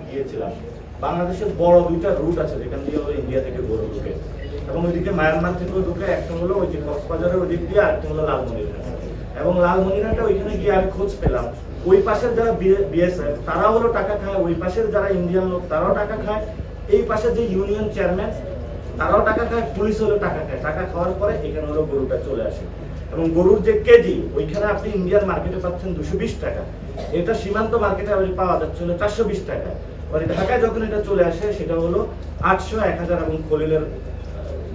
গিয়েছিলাম, বাংলাদেশের বড় দুইটা রুট আছে যেখান দিয়ে ইন্ডিয়া থেকে গরু ঢুকে, এবং ওইদিকে মায়ানমার থেকেও ঢুকে। একটা হলো ওই যে কক্সবাজারের ওই দিক দিয়ে, আরেকটা হলো লালমনিরহাট। এবং লালমনিরহাটে ওইখানে গিয়ে আমি খোঁজ পেলাম ওই পাশের যারা বিএসএফ তারা হলো টাকা খায়, ওই পাশের যারা ইন্ডিয়ান লোক তারাও টাকা খায়, এই পাশে যে ইউনিয়ন চেয়ারম্যান তারাও টাকা খায়, পুলিশ হলো টাকা খায়। টাকা খাওয়ার পরে এখানে হলো গরুটা চলে আসে, এবং গরুর যে কেজি ওইখানে আপনি ইন্ডিয়ান মার্কেটে পাচ্ছেন 220 টাকা, এটা সীমান্ত মার্কেটে পাওয়া যাচ্ছে হলো 420 টাকা। আর ঢাকায় যখন এটা চলে আসে সেটা হলো 800, 1000, এবং খলিলের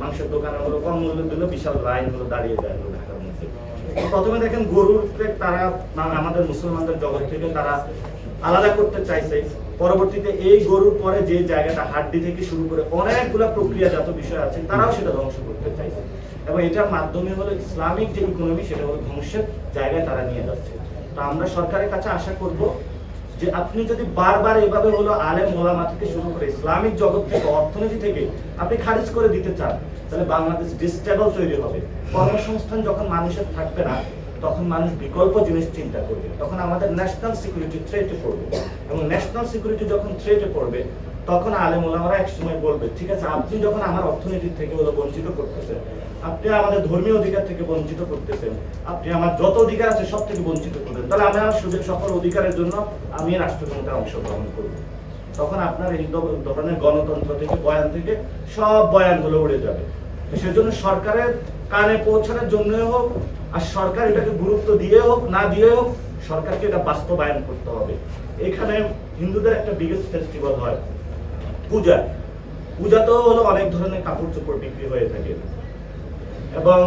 মাংসের দোকানে হলো কম মূল্য দিল, বিশাল লাইন হলো দাঁড়িয়ে যায় হলো ঢাকার মধ্যে। প্রথমে দেখেন গরুরকে তারা আমাদের মুসলমানদের জগৎ থেকে তারা আলাদা করতে চাইছে। পরবর্তীতে এই গরুর পরে যে জায়গাটা হাড্ডি থেকে শুরু করে অনেকগুলা প্রক্রিয়াজাত বিষয় আছে, তারাও সেটা ধ্বংস করতে চাইছে, এবং এটার মাধ্যমে হলো ইসলামিক যে ইকোনমি সেটা হলো ধ্বংসের জায়গায় তারা নিয়ে যাচ্ছে। তো আমরা সরকারের কাছে আশা করব যে আপনি যদি বারবার এভাবে হলো আলেম ওলামা থেকে শুরু করে ইসলামিক জগৎ থেকে, অর্থনীতি থেকে আপনি খারিজ করে দিতে চান, তাহলে বাংলাদেশ ডিস্টেবল তৈরি হবে। কর্মসংস্থান যখন মানুষের থাকবে না, তখন মানুষ বিকল্প জিনিস চিন্তা করবে, তখন আমাদের ন্যাশনাল সিকিউরিটি থ্রেটে পড়বে, এবং ন্যাশনাল সিকিউরিটি যখন থ্রেটে পড়বে তখন আলেম ওলামারা একসময় বলবে ঠিক আছে, আপনি যখন আমার অর্থনীতি থেকে হলো বঞ্চিত করতেছেন, আপনি আমাদের ধর্মীয় অধিকার থেকে বঞ্চিত করতেছেন, আপনি আমার যত অধিকার আছে সব থেকে বঞ্চিত করবেন, তাহলে আমি আমার সুযোগ সকল অধিকারের জন্য আমি রাষ্ট্রক্ষমতায় অংশগ্রহণ করব। তখন আপনার এই ধরনের গণতন্ত্র থেকে, বয়ান থেকে সব বয়ানগুলো উড়ে যাবে। সেজন্য সরকারের কানে পৌঁছানোর জন্যই হোক, আর সরকার এটাকে গুরুত্ব দিয়ে হোক না দিয়ে হোক, সরকারকে এটা বাস্তবায়ন করতে হবে। এখানে হিন্দুদের একটা বিগেস্ট ফেস্টিভ্যাল হয় পূজা। পূজা তো হলো অনেক ধরনের কাপড় চোপড় বিক্রি হয়ে থাকে, এবং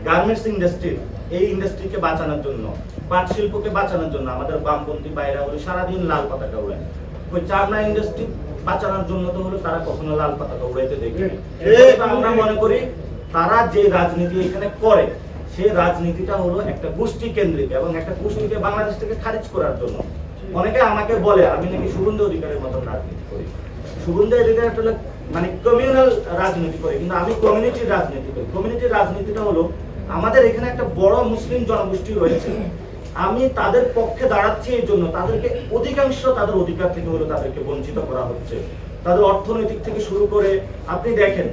গার্মেন্টস ইন্ডাস্ট্রি, এই ইন্ডাস্ট্রিকে বাঁচানোর জন্য, পাট শিল্পকে বাঁচানোর জন্য আমাদের বামপন্থী বাইরা হলো সারাদিন লাল পতাকা উড়ায়। ওই চামড়া ইন্ডাস্ট্রি বাঁচানোর জন্য তো হলো তারা কখনো লাল পতাকা উড়াইতে দেখি। আমরা মনে করি তারা যে রাজনীতি এখানে করে, সেই রাজনীতিটা হলো একটা গোষ্ঠী কেন্দ্রিক, এবং একটা গোষ্ঠীকে বাংলাদেশ থেকে খারিজ করার জন্য। অনেকে আমাকে বলে আমি নাকি শুভেন্দু অধিকারের মতন রাজনীতি করি। শুভেন্দু অধিকার আসলে মানে কমিউনাল রাজনীতি করে, কিন্তু আমি কমিউনিটির রাজনীতি করি। কমিউনিটির রাজনীতিটা হলো আমাদের এখানে একটা বড় মুসলিম জনগোষ্ঠী রয়েছে, আমি তাদের পক্ষে দাঁড়াচ্ছি, এই জন্য তাদেরকে অধিকাংশ তাদের অধিকার থেকে হলো তাদেরকে বঞ্চিত করা হচ্ছে, তাদের অর্থনৈতিক থেকে শুরু করে। আপনি দেখেন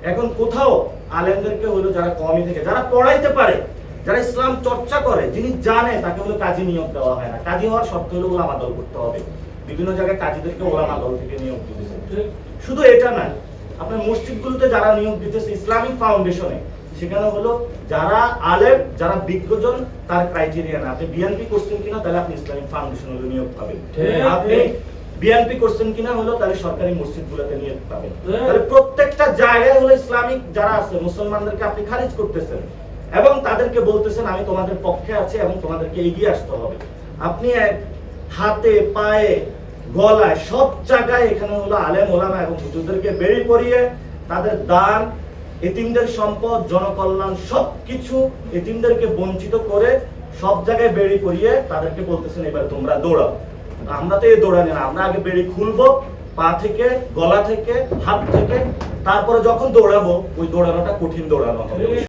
এখন কোথাও আলেমদেরকে হলো যারা কমই থেকে, যারা পড়াইতে পারে, যারা ইসলাম চর্চা করে, যিনি জানে, তাকে হলো কাজী নিয়োগ দেওয়া হয় না। কাজী হওয়ার শর্ত হলো ওলামা দল করতে হবে। বিভিন্ন জায়গায় কাজীদেরকে ওলামা দল থেকে নিয়োগ দিতেছে। শুধু এটা না, আপনার মসজিদগুলোতে যারা নিয়োগ দিতেছে ইসলামিক ফাউন্ডেশনে, সেখানে হলো যারা আলেম, যারা বিজ্ঞজন, তার ক্রাইটেরিয়া না। আপনি বিএনপি করছেন কিনা, তাহলে আপনি ইসলামিক ফাউন্ডেশন হলো নিয়োগ পাবেন। আপনি বিএনপি করছেন কিনা হলো তাহলে সরকারি মসজিদগুলোতে নিয়োগ পাবেন। তাহলে প্রত্যেকটা জায়গায় হলো ইসলামিক যারা আছে মুসলমানদেরকে আপনি খারিজ করতেছেন, এবং তাদেরকে বলতেছেন আমি তোমাদের পক্ষে আছি এবং তোমাদেরকে এগিয়ে আসতে হবে। আপনি হাতে, পায়ে, গলায়, সব জায়গায় এখানে হলো আলেম ওলামা এবং হুজুরদেরকে বেড়ি পরিয়ে তাদের দান, এতিমদের সম্পদ, জনকল্যাণ সবকিছু এতিমদেরকে বঞ্চিত করে সব জায়গায় বেড়ি পরিয়ে তাদেরকে বলতেছেন এবার তোমরা দৌড়াও। আমরা তো এই দৌড়ানি না, আমরা আগে বেড়ি খুলবো পা থেকে, গলা থেকে, হাত থেকে, তারপরে যখন দৌড়াবো ওই দৌড়ানোটা কঠিন দৌড়ানো হবে।